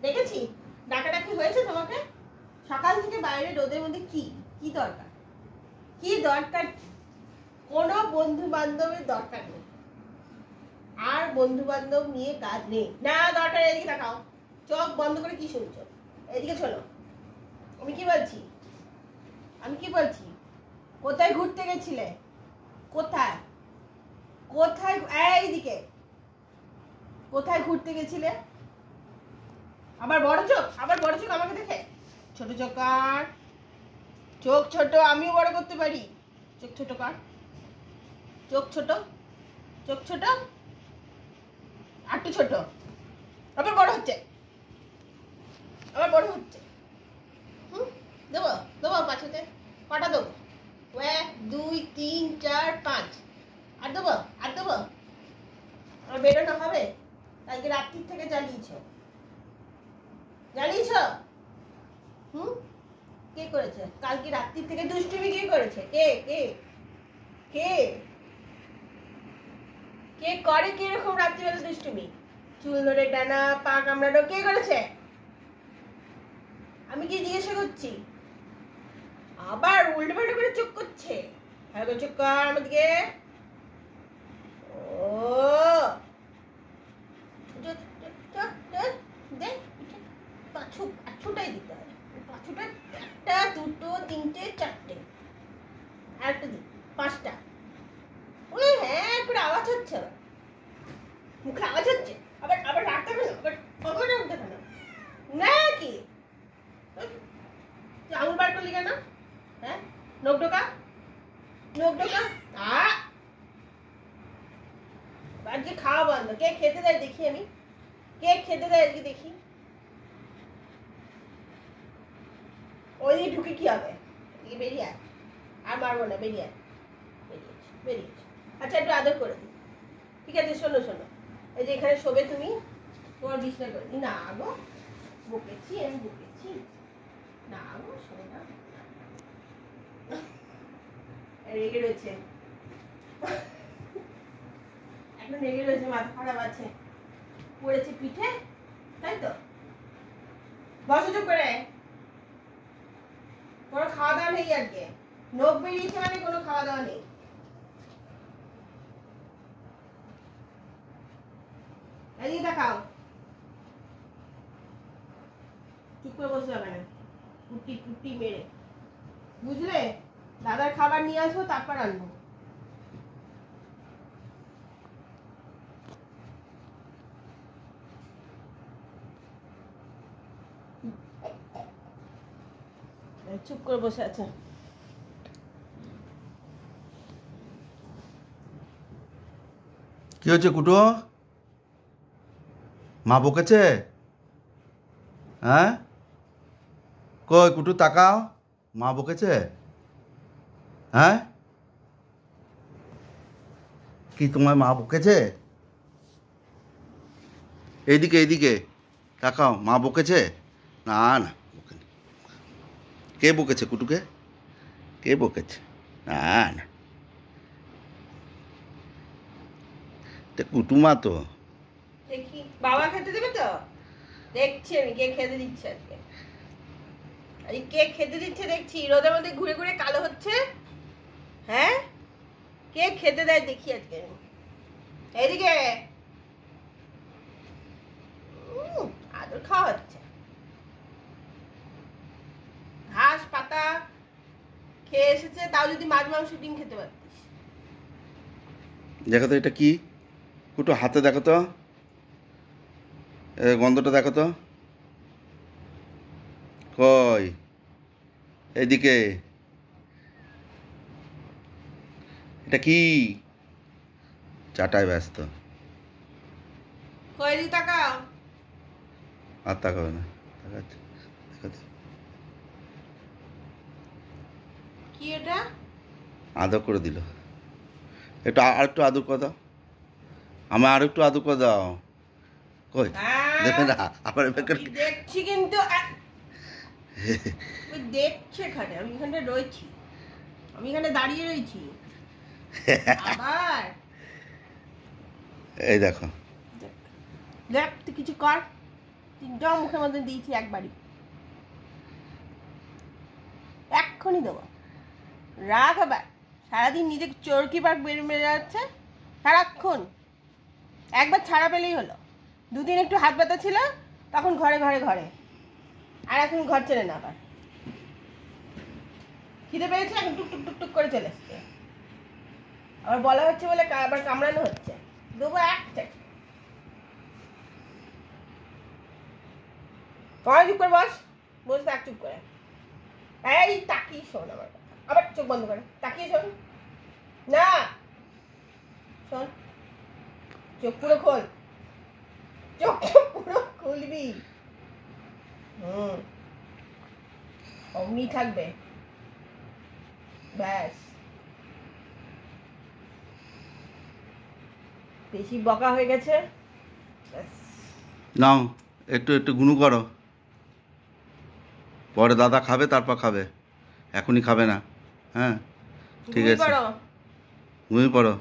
দেখেছি ডাকাডাকি হয়েছে তোমাকে সকাল থেকে বাইরে রোদের মধ্যে কি কি দরকার কি দরকার কোনো বন্ধু বান্ধবের দরকার নেই আর বন্ধু বান্ধব নিয়ে কাজ নেই না দরকার এদিকে তাকাও চোখ বন্ধ করে কি শুনছো এদিকে শোনো আমি কি বলছি কোথায় ঘুরতে গেছিলে কোথায় কোথায় এইদিকে কোথায় ঘুরতে গেছিলে আবার বড় চোখ আমাকে দেখে ছোট চোখ কার চোখ ছোট আমিও বড় করতে পারি চোখ ছোট কার চোখ ছোট একটু ছোট আবার বড় হচ্ছে দেবো পাঁচতে কটা দেবো 1 2 3 4 5 আর দেবো আর বেরোনো হবে কালকে রাত্রির থেকে জ্বালিয়েছ কে করেছে কালকে রাত্রির থেকে দুষ্টুমি কে করেছে কে করে কিরকম রাত্রিবেলা দুষ্টুমি চুল ধরে টানা পা কামড়ানো কে করেছে আমি কি জিজ্ঞাসা করছি আবার উল্টো পাল্টা করে চোখ করছে হ্যাঁ চোখ কর আমাদেরকে ও পাঁচটাই দিতে হবে পাঁচটা 1 2 3 4 আর একটা দিই 5টা ওই হ্যাঁ করে আওয়াজ হচ্ছে মুখে আওয়াজ হচ্ছে আবার রাখতে হবে না কি আঙুল বার করলি কেন হ্যাঁ নখ ঢোকা আজকে খাওয়া বন্ধ কে খেতে দেয় দেখি আমি কে খেতে দেয় আজকে দেখি ওই দিকে ঢুকে কি হবে বেরিয়ে আর মারবো না বেরিয়ে আচ্ছা একটু আদর করে দিই ঠিক আছে শোনো এই যে এখানে শোবে তুমি তোমার বিছনা করে দিই না গো বকেছি না গো শোনো না রেগে রয়েছে এখন রেগে রয়েছে মাথা খারাপ আছে পড়েছে পিঠে তাই তো বসো চুপ করে কোনো খাওয়া দাওয়া নেই আজকে নখ বেরিয়েছে মানে কোনো খাওয়া দাওয়া নেই এদিকে দেখাও চুপ করে বসে যাবে না কুটি মেরে বুঝলে দাদার খাবার নিয়ে আসবো তারপর আনবো চুপ করে বসে আছে কি হচ্ছে কুটু মা বকেছে হ্যাঁ কই কুটু তাকাও মা বকেছে হ্যাঁ কি তোমার মা বকেছে এইদিকে তাকাও মা বকেছে না বকেনি কে বকেছে কুটুকে কে বকেছে না কুটুমা তো দেখি বাবা খেতে দেবে তো দেখছি আমি কে খেতে দিচ্ছে আজকে কে খেতে দিচ্ছে দেখছি রোদের মধ্যে ঘুরে ঘুরে কালো হচ্ছে হ্যাঁ কে খেতে দেয় দেখি আজকে এইদিকে আদর খাওয়া হচ্ছে ঘাস পাতা খেয়ে এসেছে তাও যদি মাছ মাংস ডিম খেতে পারতিস দেখো তো এটা কি কুটু হাতে দেখো তো গন্ধটা দেখো তো কই এদিকে এটা কি চাটায় ব্যস্ত কই দি তাকাও আর তাকাবে না তাকাচ্ছে কি এটা আদর করে দিল একটু আর একটু আদর করে দাও আমি আর একটু আদর করে দাও কই দেবে না আবার দেখছি কিন্তু দেখছে এখানে আমি এখানে রয়েছি আমি এখানে দাঁড়িয়ে রয়েছি আবার এই দেখো দেখ তুই কিছু কর তিনটাও মুখের মধ্যে দিয়েছি একবারই, এক্ষুনি দেবো। রাগ আবার সারাদিন নিজে চরকি পাক বেড়ে যাচ্ছে সারাক্ষণ। একবার ছাড়া পেলেই হলো। দুদিন একটু হাত ব্যথা ছিল, তখন ঘরে ঘরে ঘরে, আর এখন ঘর ছেড়ে না। আবার খিদে পেয়েছে, এখন টুক টুক টুক টুক করে চলে এসছে। আবার বলা হচ্ছে বলে আবার কামড়ানো হচ্ছে। দেবো একটা। তোমার চুপ করে বস, বস থাক চুপ করে। এই তাকিয়ে শোন আমার কথা, আবার চোখ বন্ধ করে তাকিয়ে শোন। না শোন, চোখ পুরো খোল, চোখ পুরো খুলবি। অমনি থাকবে ব্যাস। বেশি বকা হয়ে গেছে। নাও একটু একটু গুনু করো, পরে দাদা খাবে, তারপর খাবে, এখনই খাবে না। হ্যাঁ ঠিক আছে, ঘুমিয়ে পড়ো।